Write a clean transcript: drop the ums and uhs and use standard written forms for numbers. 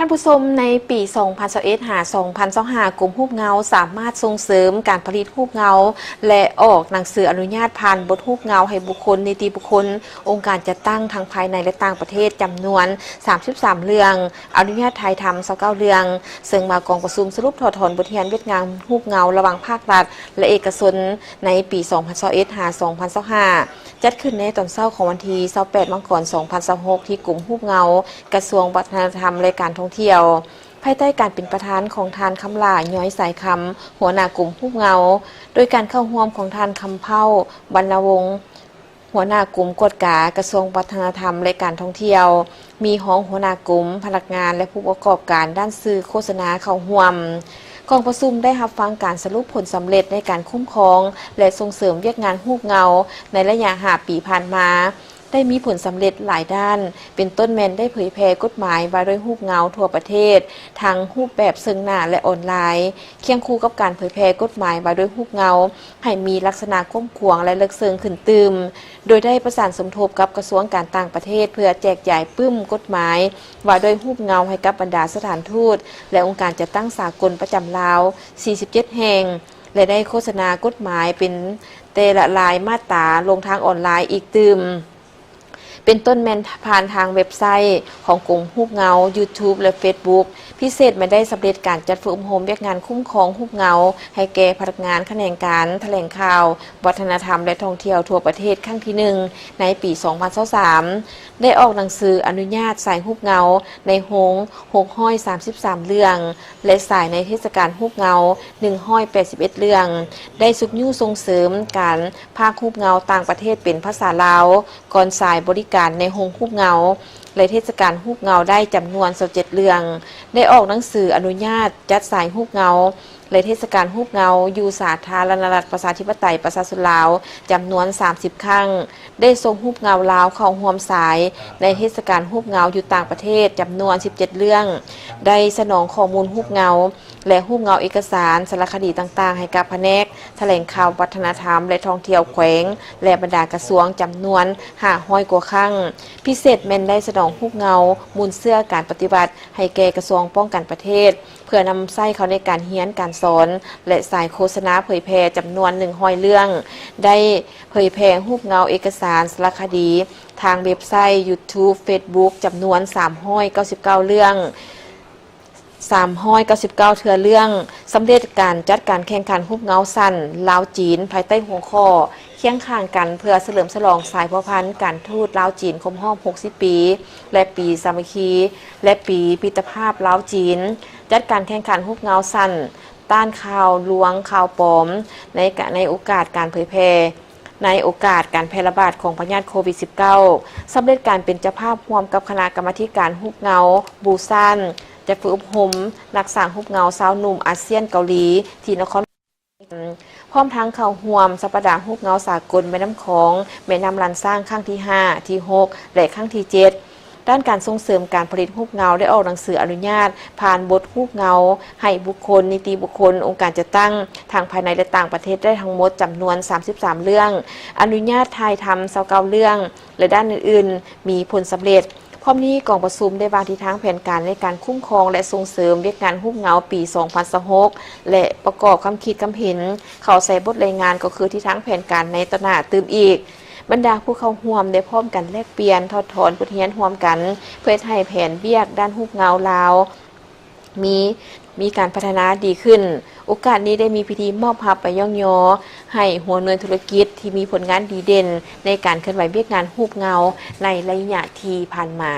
ท่านผู้ชมในปี 2021 หา 2025 กลุ่มรูปเงาสามารถส่งเสริมการผลิตรูปเงาและออกหนังสืออนุญาตผ่านบทรูปเงาให้บุคคลนิติบุคคลองค์การจัดตั้งทั้งภายในและต่างประเทศจำนวน 33 เรื่องอนุญาตไทยทำ29 เรื่องซึ่งมากองประชุมสรุปถอดถอนบทเรียนเวียดนามรูปเงาระหว่างภาครัฐและเอกชนในปี 2021 หา 2025 จัดขึ้นในตอนเช้าของวันที่ 28 มกราคม 2026 ที่กลุ่มรูปเงากระทรวงวัฒนธรรมและการท่องเที่ยวภายใต้การเป็นประธานของทานคำล่าย้อยสายคำหัวหน้ากลุ่มรูปเงาโดยการเข้าร่วมของทานคำเผ่าบรรณวงศ์หัวหน้ากลุ่มกฎกากระทรวงวัฒนธรรมและการท่องเที่ยวมีห้องหัวหน้ากลุ่มพนักงานและผู้ประกอบการด้านสื่อโฆษณาเข้าร่วมกองประชุมได้รับฟังการสรุปผลสำเร็จในการคุ้มครองและส่งเสริมเวียกงานรูปเงาในระยะ5 ปีผ่านมาได้มีผลสำเร็จหลายด้านเป็นต้นแมนได้เผยแพร่กฎหมายว่าด้วยรูปเงาทั่วประเทศทั้งรูปแบบซึ่งหน้าและออนไลน์เคียงคู่กับการเผยแพร่กฎหมายว่าด้วยรูปเงาให้มีลักษณะก้มขวางและเลิกเซิงขึ้นตืมโดยได้ประสานสมทบกับกระทรวงการต่างประเทศเพื่อแจกจ่ายปึ้มกฎหมายว่าด้วยรูปเงาให้กับบรรดาสถานทูตและองค์การจัดตั้งสากลประจำลาว47 แห่งและได้โฆษณากฎหมายเป็นแต่ละลายมาตราลงทางออนไลน์อีกตืมเป็นต้นแมนผ่านทางเว็บไซต์ของกลุ่มรูปเงา YouTube และ Facebook พิเศษมาได้สำเร็จการจัดฝึกอบรมเวียกงานคุ้มครองรูปเงาให้แก่พนักงานแขนงการแถลงข่าววัฒนธรรมและท่องเที่ยวทั่วประเทศครั้งที่1ในปี 2023ได้ออกหนังสืออนุญาตสายรูปเงาในโฮง633 เรื่องและสายในเทศกาลรูปเงา181 เรื่องได้สุกยู่ส่งเสริมการพากรูปเงาต่างประเทศเป็นภาษาลาวก่อนสายบริการในโฮงรูปเงาและเทศกาลรูปเงาได้จำนวน27 เรื่องได้ออกหนังสืออนุญาตจัดสายรูปเงาและเทศกาลรูปเงาอยู่สาธารณรัฐประชาธิปไตยประชาชนลาวจำนวน30 ครั้งได้ส่งรูปเงาลาวเข้าร่วมสายในเทศกาลรูปเงาอยู่ต่างประเทศจำนวน17 เรื่องได้สนองข้อมูลรูปเงาและรูปเงาเอกสารสารคดีต่างๆให้กับแผนกแถลงข่าววัฒนธรรมและท่องเที่ยวแขวงและบรรดากระทรวงจำนวน500 กว่าครั้งพิเศษแม่นได้สนองรูปเงามูลเสื้อการปฏิบัติให้แก่กระทรวงป้องกันประเทศเพื่อนำใช้เขาในการเรียนการสอนและสายโฆษณาเผยแพร่จำนวน100 เรื่องได้เผยแพร่รูปเงาเอกสารสารคดีทางเว็บไซต์ YouTube Facebook จำนวน399 เรื่อง399 เทื่อเรื่องสำเร็จการจัดการแข่งขันรูปเงาสั้นลาวจีนภายใต้หัวข้อเคียงข้างกันเพื่อเฉลิมฉลองสายพัวพันธ์การทูตลาวจีนครบรอบ60 ปีและปีสามัคคีและปีมิตรภาพลาวจีนจัดการแข่งขันรูปเงาสั้นต้านข่าวลวงข่าวปลอมในโอกาสการเผยแพร่ในโอกาสการแพร่ระบาดของพยาธิโควิด -19 สำเร็จการเป็นเจ้าภาพร่วมกับคณะกรรมาการรูปเงาบูซานจะฝึกอบรมนักสร้างรูปเงาสาวหนุ่มอาเซียนเกาหลีที่นครพร้อมทั้งเข้าร่วมสัปดาห์รูปเงาสากลแม่น้ำของแม่น้ำลันสร้างครั้งที่5ที่6และครั้งที่7ด้านการส่งเสริมการผลิตรูปเงาได้ออกหนังสืออนุญาตผ่านบทรูปเงาให้บุคคลนิติบุคคลองค์การจัดตั้งทางภายในและต่างประเทศได้ทั้งหมดจำนวน33 เรื่องอนุญาตไทยทำ29 เรื่องและด้านอื่นๆมีผลสำเร็จพร้อมนี้กองประชุมได้วางทิศทางแผนการในการคุ้มครองและส่งเสริมเวียกงานรูปเงาปี 2026 และประกอบคำคิดคำเห็นเข้าใส่บทรายงานก็คือทิศทางแผนการในตนาตื่มอีกบรรดาผู้เข้าร่วมได้พร้อมกันแลกเปลี่ยนถอดถอนบทเรียนร่วมกันเพื่อให้แผนเวียกด้านรูปเงาลาวมีการพัฒนาดีขึ้นโอกาสนี้ได้มีพิธีมอบภาพไปย่องยอให้หัวหน่วยธุรกิจที่มีผลงานดีเด่นในการเคลื่อนไหวเวียกงานรูปเงาในระยะที่ผ่านมา